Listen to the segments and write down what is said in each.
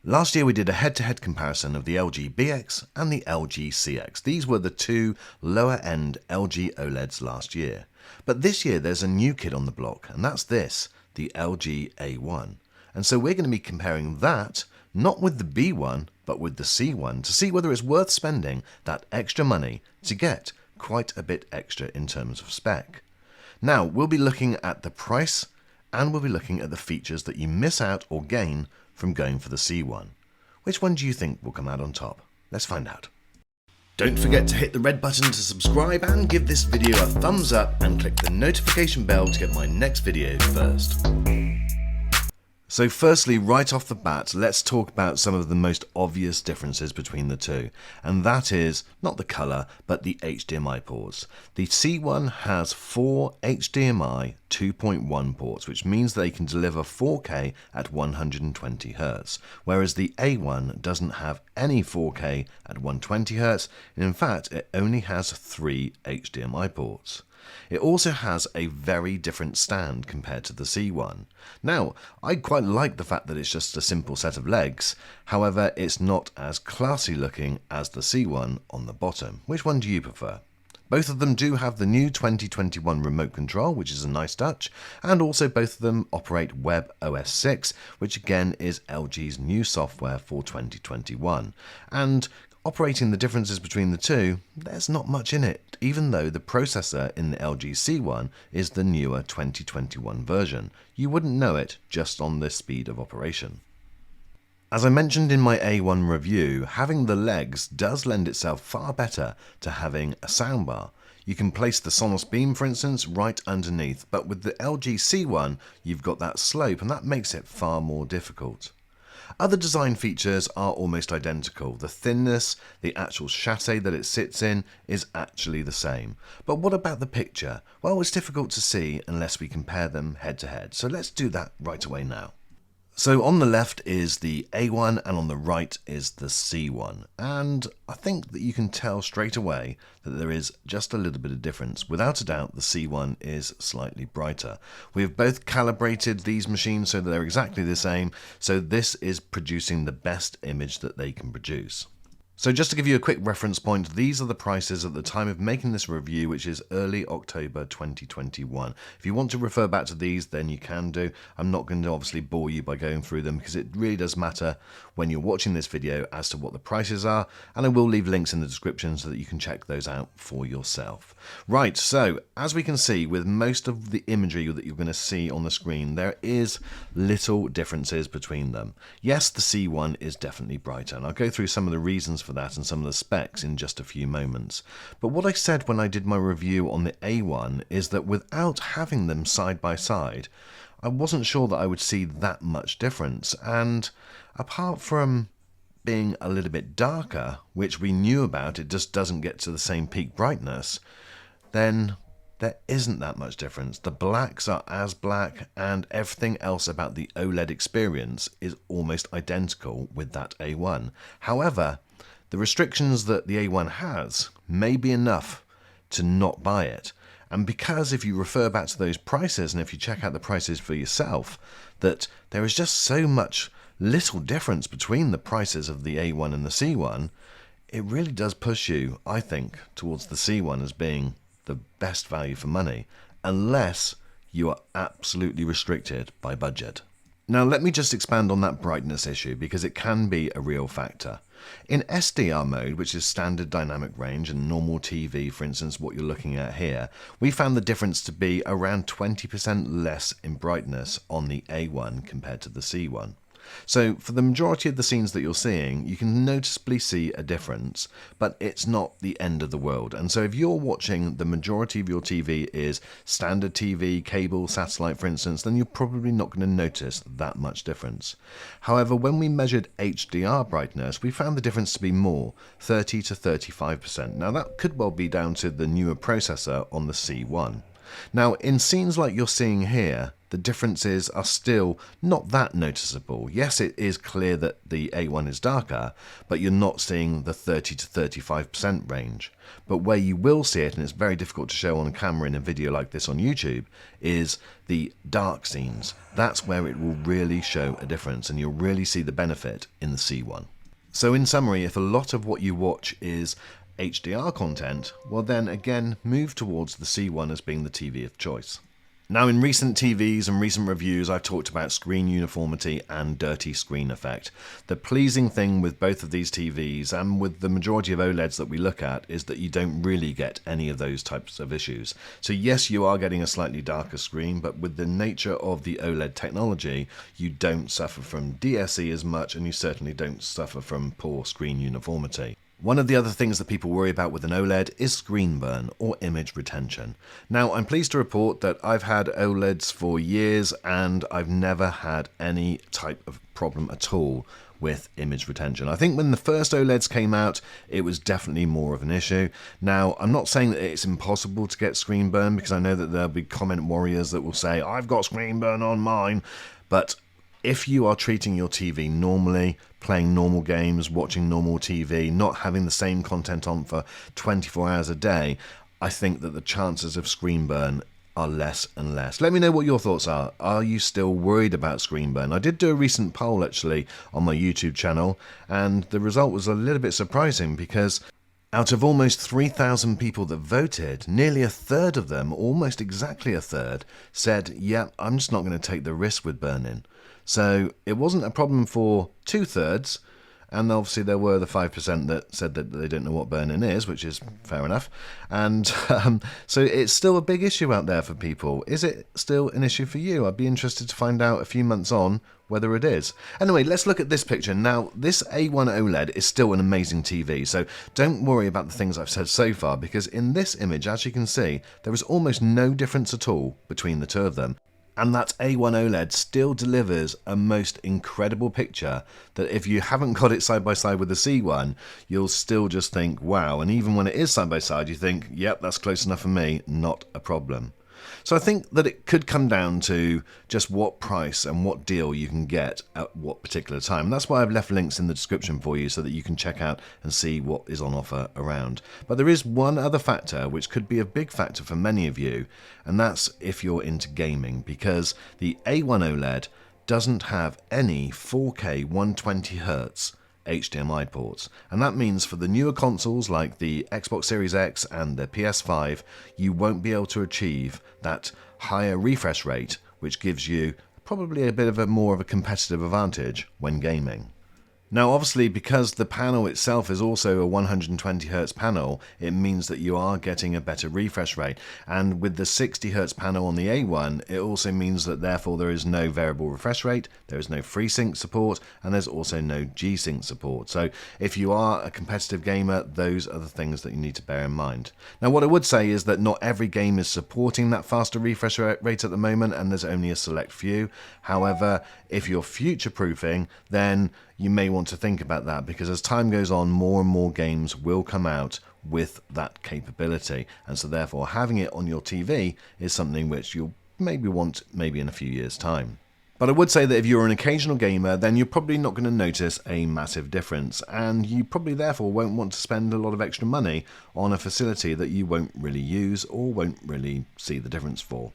Last year we did a head-to-head comparison of the LG BX and the LG CX. These were the two lower-end LG OLEDs last year. But this year there's a new kid on the block, and that's this, the LG A1. And so we're going to be comparing that, not with the B1, but with the C1, to see whether it's worth spending that extra money to get quite a bit extra in terms of spec. Now, we'll be looking at the price, and we'll be looking at the features that you miss out or gain from going for the C1. Which one do you think will come out on top? Let's find out. Don't forget to hit the red button to subscribe and give this video a thumbs up and click the notification bell to get my next video first. So firstly, right off the bat, let's talk about some of the most obvious differences between the two. And that is not the colour, but the HDMI ports. The C1 has 4 HDMI 2.1 ports, which means they can deliver 4K at 120Hz, whereas the A1 doesn't have any 4K at 120Hz, and in fact, it only has 3 HDMI ports. It also has a very different stand compared to the C1. Now, I quite like the fact that it's just a simple set of legs, however, it's not as classy looking as the C1 on the bottom. Which one do you prefer? Both of them do have the new 2021 remote control, which is a nice touch, and also both of them operate Web OS 6, which again is LG's new software for 2021. And operating the differences between the two, there's not much in it, even though the processor in the LG C1 is the newer 2021 version. You wouldn't know it just on the speed of operation. As I mentioned in my A1 review, having the legs does lend itself far better to having a soundbar. You can place the Sonos Beam, for instance, right underneath, but with the LG C1, you've got that slope, and that makes it far more difficult. Other design features are almost identical. The thinness, the actual chassis that it sits in is actually the same. But what about the picture? Well, it's difficult to see unless we compare them head to head. So let's do that right away now. So on the left is the A1 and on the right is the C1. And I think that you can tell straight away that there is just a little bit of difference. Without a doubt, the C1 is slightly brighter. We have both calibrated these machines so that they're exactly the same. So this is producing the best image that they can produce. So just to give you a quick reference point, these are the prices at the time of making this review, which is early October 2021. If you want to refer back to these, then you can do. I'm not going to obviously bore you by going through them because it really does matter when you're watching this video as to what the prices are, and I will leave links in the description so that you can check those out for yourself. Right, so as we can see with most of the imagery that you're going to see on the screen, there is little differences between them. Yes, the C1 is definitely brighter, and I'll go through some of the reasons for that and some of the specs in just a few moments. But what I said when I did my review on the A1 is that without having them side by side, I wasn't sure that I would see that much difference. And apart from being a little bit darker, which we knew about, it just doesn't get to the same peak brightness, then there isn't that much difference. The blacks are as black, and everything else about the OLED experience is almost identical with that A1. However, the restrictions that the A1 has may be enough to not buy it. And because if you refer back to those prices, and if you check out the prices for yourself, that there is just so much little difference between the prices of the A1 and the C1, it really does push you, I think, towards the C1 as being the best value for money, unless you are absolutely restricted by budget. Now let me just expand on that brightness issue because it can be a real factor. In SDR mode, which is standard dynamic range and normal TV, for instance, what you're looking at here, we found the difference to be around 20% less in brightness on the A1 compared to the C1. So for the majority of the scenes that you're seeing, you can noticeably see a difference, but it's not the end of the world. And so if you're watching, the majority of your TV is standard TV, cable, satellite, for instance, then you're probably not going to notice that much difference. However, when we measured HDR brightness, we found the difference to be more, 30 to 35%. Now that could well be down to the newer processor on the C1. Now, in scenes like you're seeing here, the differences are still not that noticeable. Yes, it is clear that the A1 is darker, but you're not seeing the 30 to 35% range. But where you will see it, and it's very difficult to show on camera in a video like this on YouTube, is the dark scenes. That's where it will really show a difference, and you'll really see the benefit in the C1. So in summary, if a lot of what you watch is HDR content, well then again move towards the C1 as being the TV of choice. Now, in recent TVs and recent reviews, I've talked about screen uniformity and dirty screen effect. The pleasing thing with both of these TVs and with the majority of OLEDs that we look at is that you don't really get any of those types of issues. So yes, you are getting a slightly darker screen, but with the nature of the OLED technology, you don't suffer from DSE as much, and you certainly don't suffer from poor screen uniformity. One of the other things that people worry about with an OLED is screen burn or image retention. Now, I'm pleased to report that I've had OLEDs for years and I've never had any type of problem at all with image retention. I think when the first OLEDs came out, it was definitely more of an issue. Now, I'm not saying that it's impossible to get screen burn, because I know that there'll be comment warriors that will say, I've got screen burn on mine, but if you are treating your TV normally, playing normal games, watching normal TV, not having the same content on for 24 hours a day, I think that the chances of screen burn are less and less. Let me know what your thoughts are. Are you still worried about screen burn? I did do a recent poll actually on my YouTube channel, and the result was a little bit surprising, because out of almost 3,000 people that voted, nearly a third of them, almost exactly a third, said, yeah, I'm just not going to take the risk with burn-in. So it wasn't a problem for 2/3, and obviously there were the 5% that said that they don't know what burn-in is, which is fair enough. And so it's still a big issue out there for people. Is it still an issue for you? I'd be interested to find out a few months on whether it is. Anyway, let's look at this picture. Now, this A1 OLED is still an amazing TV, so don't worry about the things I've said so far, because in this image, as you can see, there is almost no difference at all between the two of them. And that A1 OLED still delivers a most incredible picture that if you haven't got it side by side with the C1, you'll still just think, wow. And even when it is side by side, you think, yep, that's close enough for me, not a problem. So I think that it could come down to just what price and what deal you can get at what particular time. And that's why I've left links in the description for you so that you can check out and see what is on offer around. But there is one other factor which could be a big factor for many of you, and that's if you're into gaming, because the A1 OLED doesn't have any 4K 120Hz HDMI ports, and that means for the newer consoles like the Xbox Series X and the PS5, you won't be able to achieve that higher refresh rate, which gives you probably a bit of a more of a competitive advantage when gaming. Now obviously, because the panel itself is also a 120Hz panel, it means that you are getting a better refresh rate, and with the 60Hz panel on the A1, it also means that therefore there is no variable refresh rate, there is no FreeSync support, and there's also no G-Sync support. So if you are a competitive gamer, those are the things that you need to bear in mind. Now what I would say is that not every game is supporting that faster refresh rate at the moment, and there's only a select few. However, if you're future-proofing, then you may want to think about that, because as time goes on, more and more games will come out with that capability, and so therefore having it on your TV is something which you'll maybe want in a few years' time. But I would say that if you're an occasional gamer, then you're probably not going to notice a massive difference, and you probably therefore won't want to spend a lot of extra money on a facility that you won't really use or won't really see the difference for.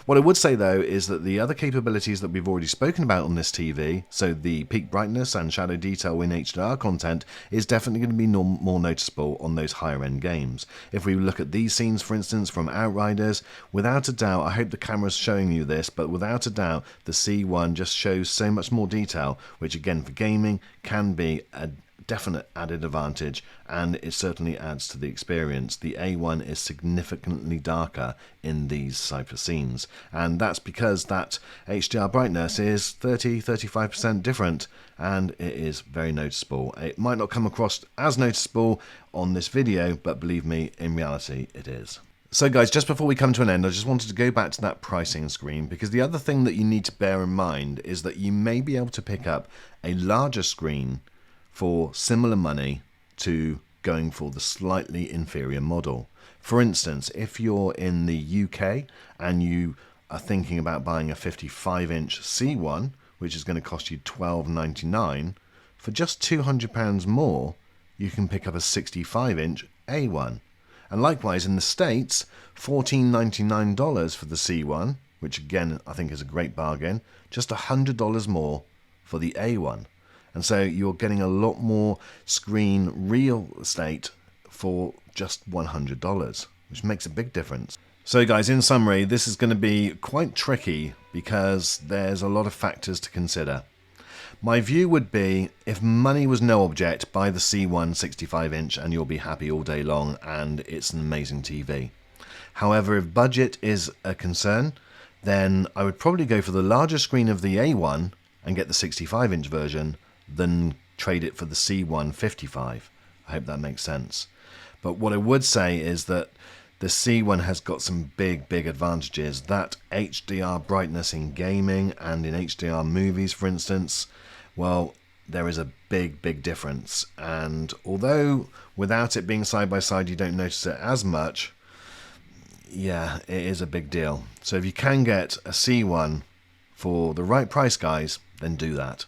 What I would say though is that the other capabilities that we've already spoken about on this TV, so the peak brightness and shadow detail in HDR content, is definitely going to be more noticeable on those higher end games. If we look at these scenes, for instance, from Outriders, without a doubt, I hope the camera's showing you this, but without a doubt the C1 just shows so much more detail, which again for gaming can be a definite added advantage, and it certainly adds to the experience. The A1 is significantly darker in these type of scenes, and that's because that HDR brightness is 30-35% different, and it is very noticeable. It might not come across as noticeable on this video, but believe me, in reality it is. So guys, just before we come to an end, I just wanted to go back to that pricing screen, because the other thing that you need to bear in mind is that you may be able to pick up a larger screen for similar money to going for the slightly inferior model. For instance, if you're in the UK and you are thinking about buying a 55-inch C1, which is going to cost you £12.99, for just £200 more, you can pick up a 65-inch A1. And likewise in the States, $14.99 for the C1, which again I think is a great bargain, just $100 more for the A1. And so you're getting a lot more screen real estate for just $100, which makes a big difference. So guys, in summary, this is going to be quite tricky because there's a lot of factors to consider. My view would be, if money was no object, buy the C1 65-inch and you'll be happy all day long, and it's an amazing TV. However, if budget is a concern, then I would probably go for the larger screen of the A1 and get the 65-inch version than trade it for the C1 55. I hope that makes sense. But what I would say is that the C1 has got some big advantages. That HDR brightness in gaming and in HDR movies, for instance, well, there is a big difference. And although without it being side by side you don't notice it as much, yeah, it is a big deal. So if you can get a C1 for the right price, guys, then do that.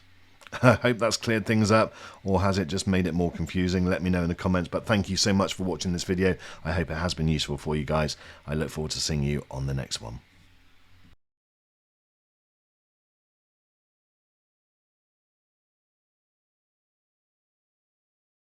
I hope that's cleared things up, or has it just made it more confusing? Let me know in the comments. But thank you so much for watching this video. I hope it has been useful for you guys. I look forward to seeing you on the next one.